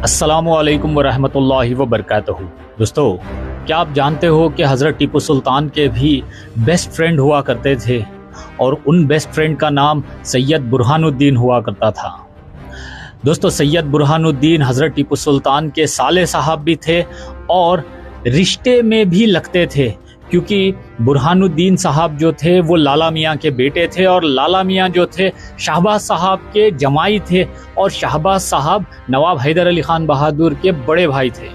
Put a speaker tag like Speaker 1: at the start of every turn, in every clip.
Speaker 1: अस्सलामुअलैकुम वरहमतुल्लाहि वबरकातुहू। दोस्तों, क्या आप जानते हो कि हज़रत टीपू सुल्तान के भी बेस्ट फ्रेंड हुआ करते थे और उन बेस्ट फ्रेंड का नाम सैयद बुरहानुद्दीन हुआ करता था। दोस्तों, सैयद बुरहानुद्दीन हज़रत टीपू सुल्तान के साले साहब भी थे और रिश्ते में भी लगते थे, क्योंकि बुरहानुद्दीन साहब जो थे वो लाला मियाँ के बेटे थे और लाला मियाँ जो थे शाहबाज साहब के जमाई थे और शाहबाज साहब नवाब हैदर अली खान बहादुर के बड़े भाई थे।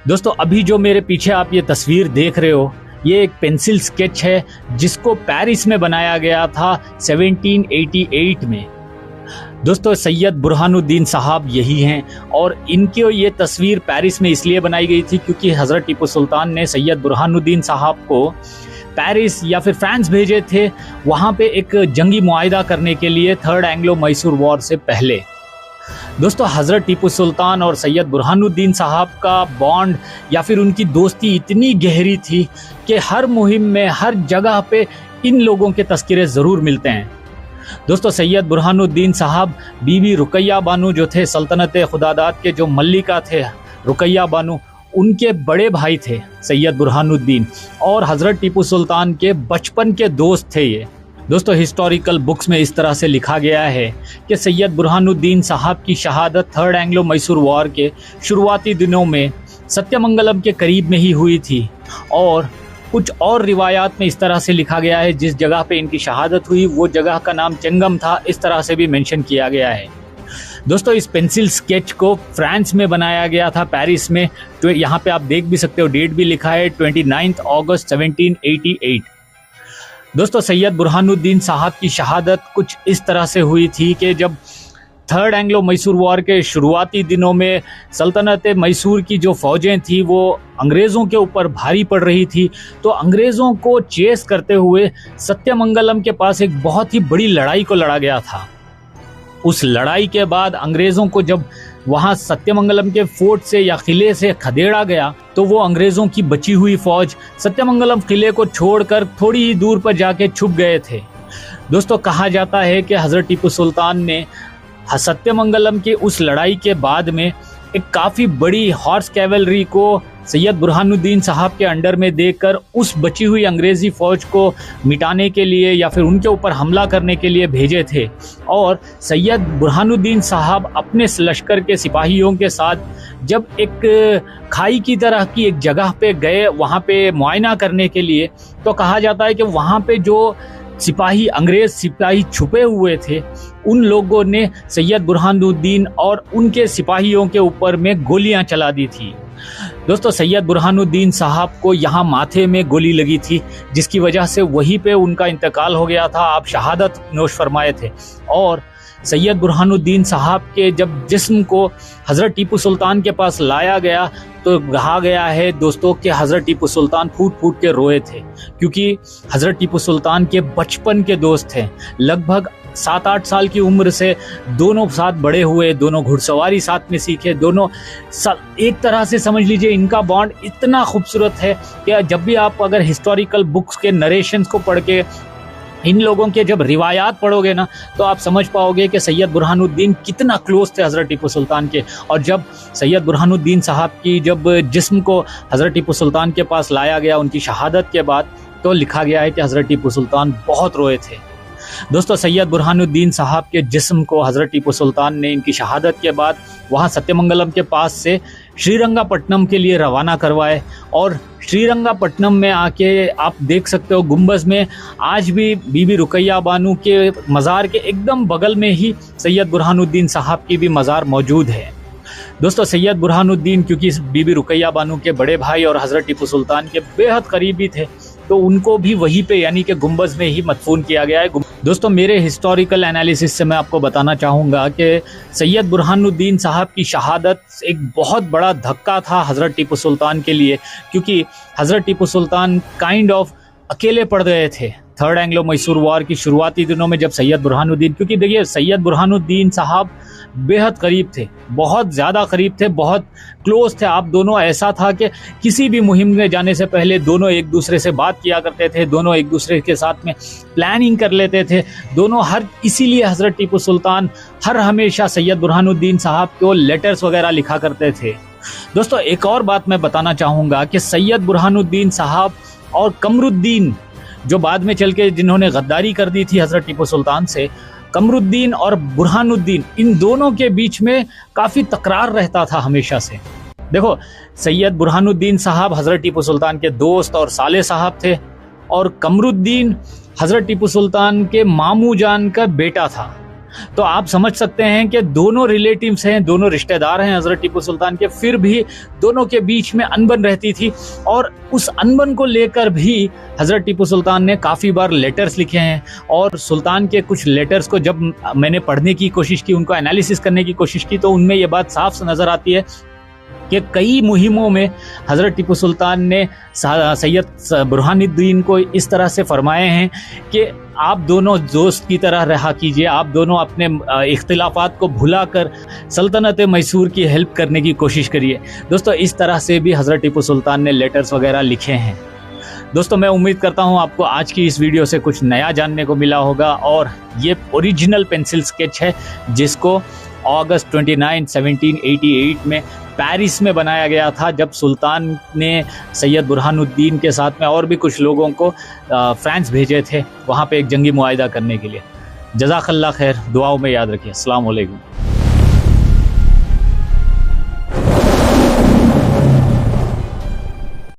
Speaker 1: दोस्तों, अभी जो मेरे पीछे आप ये तस्वीर देख रहे हो, ये एक पेंसिल स्केच है जिसको पेरिस में बनाया गया था 1788 में। दोस्तों, सैयद बुरहानुद्दीन साहब यही हैं और इनकी ये तस्वीर पेरिस में इसलिए बनाई गई थी क्योंकि हज़रत टीपू सुल्तान ने सैयद बुरहानुद्दीन साहब को पेरिस या फिर फ्रांस भेजे थे, वहाँ पे एक जंगी मुआहिदा करने के लिए थर्ड एंग्लो मैसूर वॉर से पहले। दोस्तों, हज़रत टीपू सुल्तान और सैयद बुरहानुद्दीन साहब का बॉन्ड या फिर उनकी दोस्ती इतनी गहरी थी कि हर मुहिम में, हर जगह पे इन लोगों के तस्करे ज़रूर मिलते हैं। दोस्तों, सैयद बुरहानुद्दीन साहब बीबी रुकैया बानो जो थे, सल्तनत खुदादाद के जो मल्लिका थे रुकैया बानो, उनके बड़े भाई थे सैयद बुरहानुद्दीन और हज़रत टीपू सुल्तान के बचपन के दोस्त थे ये। दोस्तों, हिस्टोरिकल बुक्स में इस तरह से लिखा गया है कि सैयद बुरहानुद्दीन साहब की शहादत थर्ड एंग्लो मैसूर वॉर के शुरुआती दिनों में सत्यमंगलम के करीब में ही हुई थी और कुछ और रिवायात में इस तरह से लिखा गया है जिस जगह पे इनकी शहादत हुई वो जगह का नाम चंगम था, इस तरह से भी मेंशन किया गया है। दोस्तों, इस पेंसिल स्केच को फ्रांस में बनाया गया था, पेरिस में। तो यहाँ पे आप देख भी सकते हो, डेट भी लिखा है 29 अगस्त 1788। दोस्तों, सैयद बुरहानुद्दीन साहब की शहादत कुछ इस तरह से हुई थी कि जब थर्ड एंग्लो मैसूर वॉर के शुरुआती दिनों में सल्तनत मैसूर की जो फ़ौजें थी वो अंग्रेज़ों के ऊपर भारी पड़ रही थी, तो अंग्रेज़ों को चेस करते हुए सत्यमंगलम के पास एक बहुत ही बड़ी लड़ाई को लड़ा गया था। उस लड़ाई के बाद अंग्रेज़ों को जब वहाँ सत्यमंगलम के फोर्ट से या किले से खदेड़ा गया तो वो अंग्रेज़ों की बची हुई फ़ौज सत्यमंगलम किले को छोड़कर थोड़ी ही दूर पर जाके छुप गए थे। दोस्तों, कहा जाता है कि हज़रत टीपू सुल्तान ने सत्यमंगलम की उस लड़ाई के बाद में एक काफ़ी बड़ी हॉर्स कैवलरी को सैयद बुरहानुद्दीन साहब के अंडर में देकर उस बची हुई अंग्रेज़ी फ़ौज को मिटाने के लिए या फिर उनके ऊपर हमला करने के लिए भेजे थे और सैयद बुरहानुद्दीन साहब अपने लश्कर के सिपाहियों के साथ जब एक खाई की तरह की एक जगह पे गए, वहाँ पे मुआयना करने के लिए, तो कहा जाता है कि वहाँ पे जो अंग्रेज सिपाही छुपे हुए थे उन लोगों ने सैयद बुरहानुद्दीन और उनके सिपाहियों के ऊपर में गोलियां चला दी थी। दोस्तों, सैयद बुरहानुद्दीन साहब को यहाँ माथे में गोली लगी थी जिसकी वजह से वहीं पे उनका इंतकाल हो गया था, आप शहादत नोश फरमाए थे। और सैयद बुरहानुद्दीन साहब के जब जिस्म को हज़रत टीपू सुल्तान के पास लाया गया तो कहा गया है दोस्तों कि हज़रत टीपू सुल्तान फूट फूट के रोए थे, क्योंकि हज़रत टीपू सुल्तान के बचपन के दोस्त थे। लगभग 7-8 साल की उम्र से दोनों साथ बड़े हुए, दोनों घुड़सवारी साथ में सीखे, दोनों एक तरह से समझ लीजिए इनका बॉन्ड इतना खूबसूरत है कि जब भी आप अगर हिस्टोरिकल बुक्स के नरेशंस को पढ़ के इन लोगों के जब रिवायात पढ़ोगे ना तो आप समझ पाओगे कि सैयद बुरहानुद्दीन कितना क्लोज थे हज़रत टीपू सुल्तान के। और जब सैयद बुरहानुद्दीन साहब की जब जिस्म को हज़रत टीपू सुल्तान के पास लाया गया उनकी शहादत के बाद, तो लिखा गया है कि हज़रत टीपू सुल्तान बहुत रोए थे। दोस्तों, सैयद बुरहानुद्दीन साहब के जिस्म को हज़रत टीपू सुल्तान ने इनकी शहादत के बाद वहाँ सत्यमंगलम के पास से श्रीरंगापट्टनम के लिए रवाना करवाए और श्रीरंगापट्टनम में आके आप देख सकते हो गुंबज में आज भी बीबी रुकैया बानो के मज़ार के एकदम बगल में ही सैयद बुरहानुद्दीन साहब की भी मज़ार मौजूद है। दोस्तों, सैयद बुरहानुद्दीन क्योंकि बीबी रुकैया बानो के बड़े भाई और हज़रत टीपू सुल्तान के बेहद करीबी थे तो उनको भी वहीं पे यानी कि गुंबज में ही मदफून किया गया है। दोस्तों, मेरे हिस्टोरिकल एनालिसिस से मैं आपको बताना चाहूँगा कि सैयद बुरहानुद्दीन साहब की शहादत एक बहुत बड़ा धक्का था हज़रत टीपू सुल्तान के लिए, क्योंकि हज़रत टीपू सुल्तान काइंड ऑफ अकेले पड़ गए थे थर्ड एंग्लो मैसूर वॉर की शुरुआती दिनों में जब सैयद बुरहानुद्दीन, क्योंकि देखिए सैयद बुरहानुद्दीन साहब बेहद करीब थे, बहुत ज़्यादा करीब थे, बहुत क्लोज थे आप दोनों। ऐसा था कि किसी भी मुहिम में जाने से पहले दोनों एक दूसरे से बात किया करते थे, दोनों एक दूसरे के साथ में प्लानिंग कर लेते थे दोनों। इसीलिए हज़रत टीपू सुल्तान हमेशा सैयद बुरहानुद्दीन साहब को लेटर्स वगैरह लिखा करते थे। दोस्तों, एक और बात मैं बताना चाहूँगा कि सैयद बुरहानुद्दीन साहब और कमरुद्दीन, जो बाद में चल के जिन्होंने गद्दारी कर दी थी हज़रत टीपू सुल्तान से, कमरुद्दीन और बुरहानुद्दीन, इन दोनों के बीच में काफ़ी तकरार रहता था हमेशा से। देखो, सैयद बुरहानुद्दीन साहब हज़रत टीपू सुल्तान के दोस्त और साले साहब थे, और कमरुद्दीन हज़रत टीपू सुल्तान के मामू जान का बेटा था। तो आप समझ सकते हैं कि दोनों रिलेटिव्स हैं, दोनों रिश्तेदार हैं हज़रत टीपू सुल्तान के, फिर भी दोनों के बीच में अनबन रहती थी। और उस अनबन को लेकर भी हज़रत टीपू सुल्तान ने काफ़ी बार लेटर्स लिखे हैं, और सुल्तान के कुछ लेटर्स को जब मैंने पढ़ने की कोशिश की, उनको एनालिसिस करने की कोशिश की, तो उनमें ये बात साफ नज़र आती है कि कई मुहिमों में हज़रत टीपू सुल्तान ने सैयद बुरहानुद्दीन को इस तरह से फरमाए हैं कि आप दोनों दोस्त की तरह रहा कीजिए, आप दोनों अपने इख्तिलाफात को भुलाकर सल्तनत मैसूर की हेल्प करने की कोशिश करिए। दोस्तों, इस तरह से भी हज़रत टीपू सुल्तान ने लेटर्स वगैरह लिखे हैं। दोस्तों, मैं उम्मीद करता हूं आपको आज की इस वीडियो से कुछ नया जानने को मिला होगा, और ये ओरिजिनल पेंसिल स्केच है जिसको अगस्त 29, 1788 में पेरिस में बनाया गया था, जब सुल्तान ने सैयद बुरहानुद्दीन के साथ में और भी कुछ लोगों को फ्रांस भेजे थे वहाँ पे एक जंगी मुआहिदा करने के लिए। जज़ाकल्लाह खैर, दुआओं में याद रखिए। अस्सलाम वालेकुम।